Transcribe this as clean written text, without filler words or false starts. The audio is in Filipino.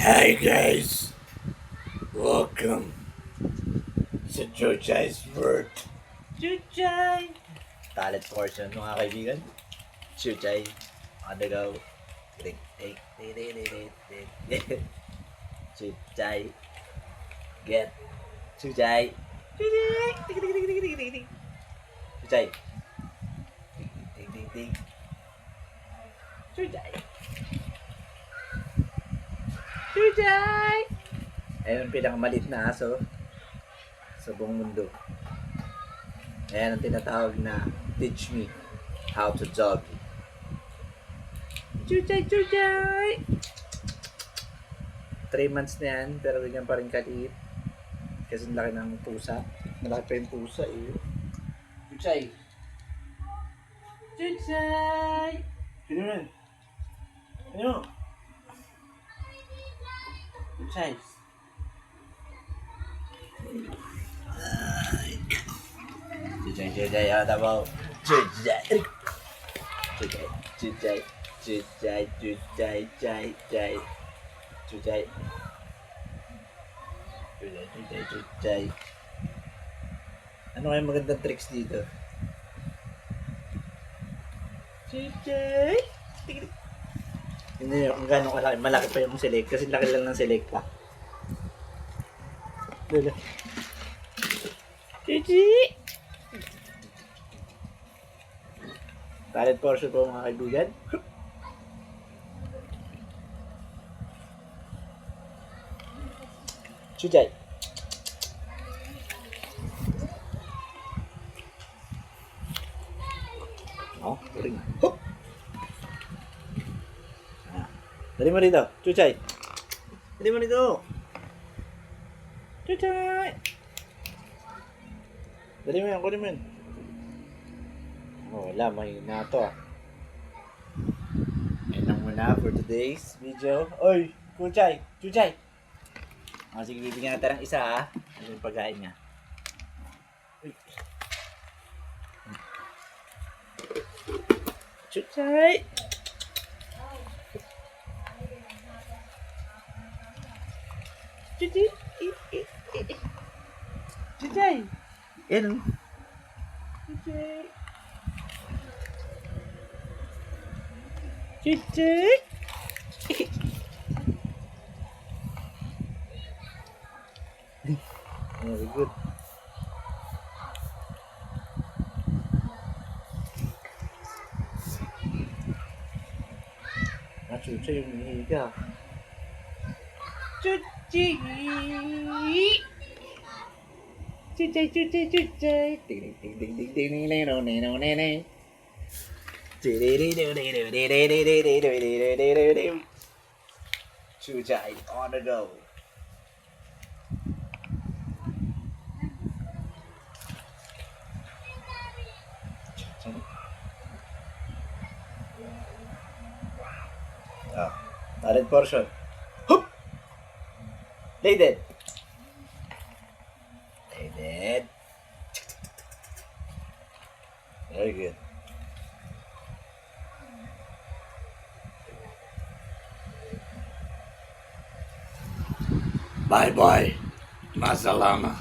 Hi guys, welcome sa Georgia's World. Chuchay! Talent portion mga kaibigan. Chuchay. Undergo. Chuchay. Get. Chuchay. Chuchay. Ting ting ting. Chuchay. Chuchay! Ayun ang pinakamaliit na aso sa buong mundo. Ayan ang tinatawag na teach me how to dog. Chuchay, chuchay! 3 months na yan, pero ganyan pa rin kaliit. Kasi laki ng pusa. Malaki pa yung pusa eh. Chuchay! Chuchay! Sino yan? Sino? Chuchay! Chuchay, chuchay, ada mo. Chuchay! Chuchay, chuchay, chuchay, chuchay, chay, chay. Chuchay. Chuchay, chuchay, chuchay. Ano kaya magandang tricks dito? Chuchay! Hindi kung gano'ng kalaki. Malaki pa yung select. Kasi laki lang ng select pa. Lala. Chuchay! Talent portion po mga kaibigan. Chuchay. Oh, turing. Hop! Dali mo dito. Chuchay. Dali mo dito. Chuchay. Dali mo yan. Kunin mo yan. Oh, wala. Mahina to ah. Yan lang muna for today's video. Oy! Chuchay! Chuchay! Oh, sige, bibigyan natin ng isa ah. Ano yung pagkain niya? Uy. Chuchay! Chuchay! Chuchay! Yan. Chuchay! Chuchay! Very good. Chuchay yung hinihiga. Chuchay! Chuchay, chuchay, chuchay! Ting ting ting ting ting ting ting ting ting ting ting. Chuchay on the go. Ah, talent portion. Hoop! Lay dead. Lay dead. Very good. Bye bye. Masalama.